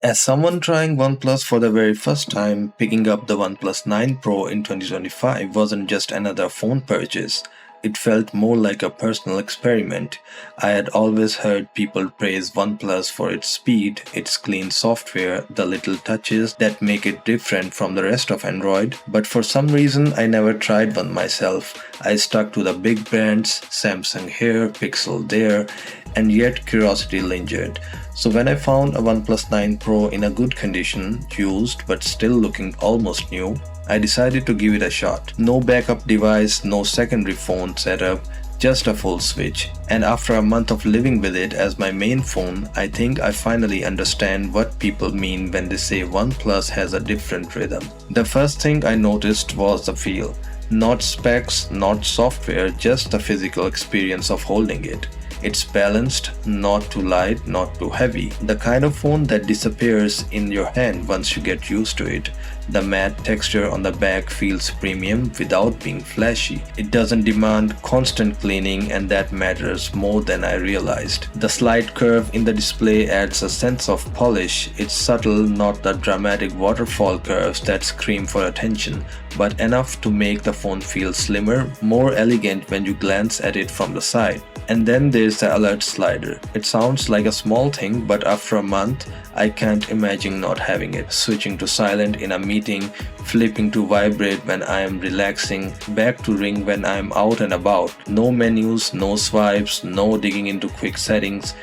As someone trying OnePlus for the very first time, picking up the OnePlus 9 Pro in 2025 wasn't just another phone purchase. It felt more like a personal experiment. I had always heard people praise OnePlus for its speed, its clean software, the little touches that make it different from the rest of Android, but for some reason I never tried one myself. I stuck to the big brands, Samsung here, Pixel there, and yet curiosity lingered. So when I found a OnePlus 9 Pro in a good condition, used but still looking almost new, I decided to give it a shot. No backup device, no secondary phone setup, just a full switch. And after a month of living with it as my main phone, I think I finally understand what people mean when they say OnePlus has a different rhythm. The first thing I noticed was the feel. Not specs, not software, just the physical experience of holding it. It's balanced, not too light, not too heavy. The kind of phone that disappears in your hand once you get used to it. The matte texture on the back feels premium without being flashy. It doesn't demand constant cleaning, and that matters more than I realized. The slight curve in the display adds a sense of polish. It's subtle, not the dramatic waterfall curves that scream for attention, but enough to make the phone feel slimmer, more elegant when you glance at it from the side. And then there's the alert slider. It sounds like a small thing, but after a month, I can't imagine not having it. Switching to silent in a meeting, flipping to vibrate when I am relaxing, back to ring when I am out and about. No menus, no swipes, no digging into quick settings.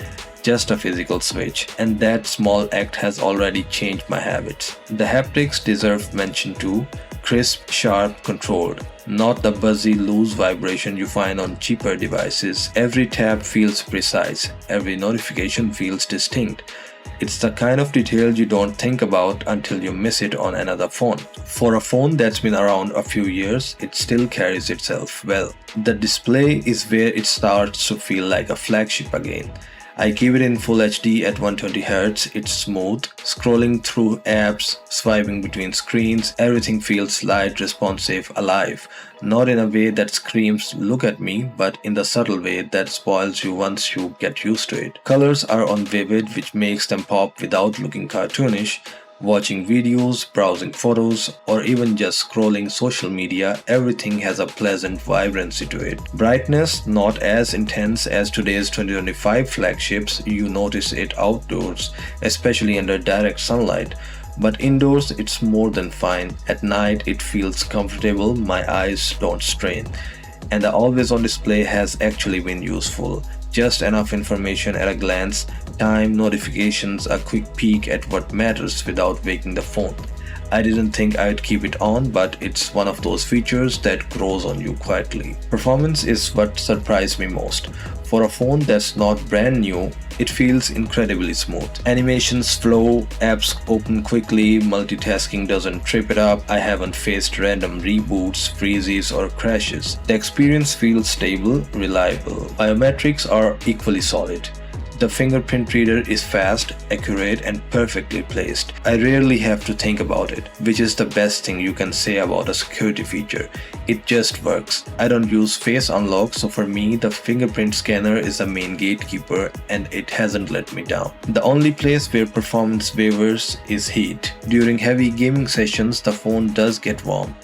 Just a physical switch, and that small act has already changed my habits. The haptics deserve mention too. Crisp, sharp, controlled. Not the buzzy, loose vibration you find on cheaper devices. Every tap feels precise. Every notification feels distinct. It's the kind of detail you don't think about until you miss it on another phone. For a phone that's been around a few years, it still carries itself well. The display is where it starts to feel like a flagship again. I keep it in Full HD at 120Hz, it's smooth, scrolling through apps, swiping between screens, everything feels light, responsive, alive. Not in a way that screams, look at me, but in the subtle way that spoils you once you get used to it. Colors are on vivid, which makes them pop without looking cartoonish. Watching videos, browsing photos, or even just scrolling social media, everything has a pleasant vibrancy to it. Brightness, not as intense as today's 2025 flagships, you notice it outdoors, especially under direct sunlight. But indoors, it's more than fine. At night, it feels comfortable, my eyes don't strain. And the always on display has actually been useful. Just enough information at a glance, time, notifications, a quick peek at what matters without waking the phone. I didn't think I'd keep it on, but it's one of those features that grows on you quietly. Performance is what surprised me most. For a phone that's not brand new, it feels incredibly smooth. Animations flow, apps open quickly, multitasking doesn't trip it up. I haven't faced random reboots, freezes, or crashes. The experience feels stable, reliable. Biometrics are equally solid. The fingerprint reader is fast, accurate, and perfectly placed. I rarely have to think about it, which is the best thing you can say about a security feature. It just works. I don't use face unlock, so for me, the fingerprint scanner is the main gatekeeper, and it hasn't let me down. The only place where performance wavers is heat. During heavy gaming sessions, the phone does get warm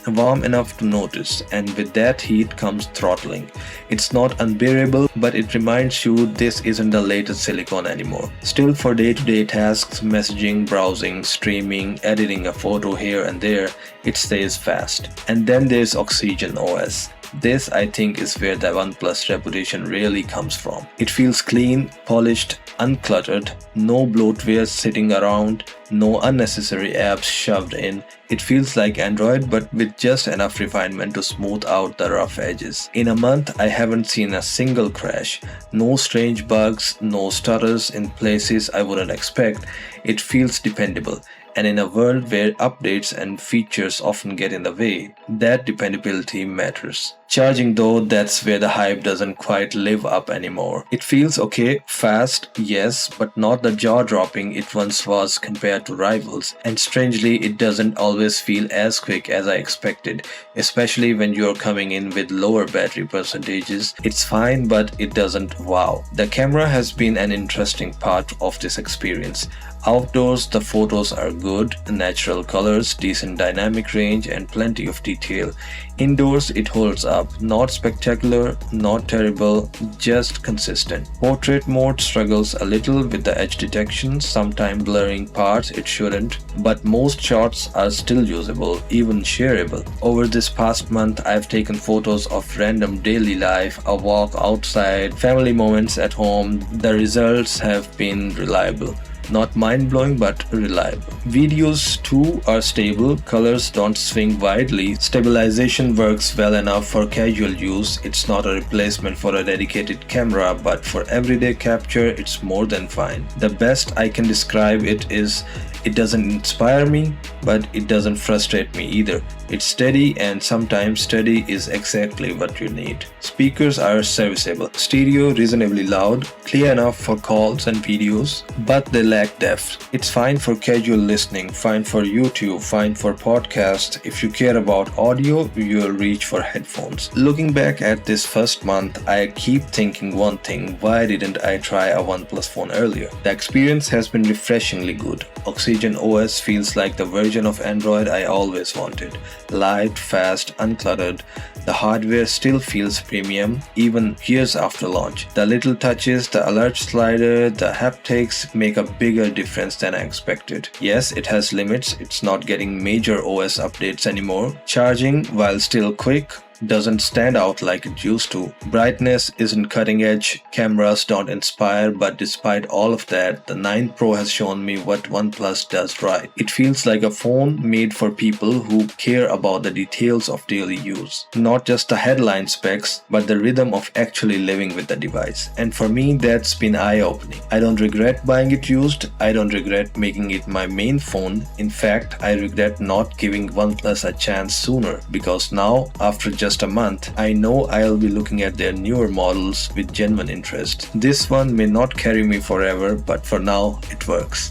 enough to notice, and with that heat comes throttling. It's not unbearable, but it reminds you this isn't the latest silicon anymore. Still, for day-to-day tasks, messaging, browsing, streaming, editing a photo here and there, it stays fast. And then there's OxygenOS. This, I think, is where the OnePlus reputation really comes from. It feels clean, polished, uncluttered, no bloatware sitting around, no unnecessary apps shoved in. It feels like Android, but with just enough refinement to smooth out the rough edges. In a month, I haven't seen a single crash. No strange bugs, no stutters in places I wouldn't expect. It feels dependable. And in a world where updates and features often get in the way, that dependability matters. Charging though, that's where the hype doesn't quite live up anymore. It feels okay, fast, yes, but not the jaw-dropping it once was compared to rivals. And strangely, it doesn't always feel as quick as I expected, especially when you're coming in with lower battery percentages. It's fine, but it doesn't wow. The camera has been an interesting part of this experience. Outdoors, the photos are good, natural colors, decent dynamic range, and plenty of detail. Indoors, it holds up. Not spectacular, not terrible, just consistent. Portrait mode struggles a little with the edge detection, sometimes blurring parts it shouldn't, but most shots are still usable, even shareable. Over this past month, I've taken photos of random daily life, a walk outside, family moments at home. The results have been reliable. Not mind-blowing, but reliable. Videos too are stable, colors don't swing widely, stabilization works well enough for casual use. It's not a replacement for a dedicated camera, but for everyday capture it's more than fine. The best I can describe it is, it doesn't inspire me, but it doesn't frustrate me either. It's steady, and sometimes steady is exactly what you need. Speakers are serviceable. Stereo reasonably loud, clear enough for calls and videos, but they lack depth. It's fine for casual listening, fine for YouTube, fine for podcasts. If you care about audio, you'll reach for headphones. Looking back at this first month, I keep thinking one thing: why didn't I try a OnePlus phone earlier? The experience has been refreshingly good. OxygenOS feels like the version of Android I always wanted. Light, fast, uncluttered. The hardware still feels premium, even years after launch. The little touches, the alert slider, the haptics make a bigger difference than I expected. Yes, it has limits. It's not getting major OS updates anymore. Charging, while still quick, doesn't stand out like it used to. Brightness isn't cutting edge, cameras don't inspire, but despite all of that, the 9 Pro has shown me what OnePlus does right. It feels like a phone made for people who care about the details of daily use. Not just the headline specs, but the rhythm of actually living with the device. And for me, that's been eye-opening. I don't regret buying it used. I don't regret making it my main phone. In fact, I regret not giving OnePlus a chance sooner, because now, after just a month, I know I'll be looking at their newer models with genuine interest. This one may not carry me forever, but for now, it works.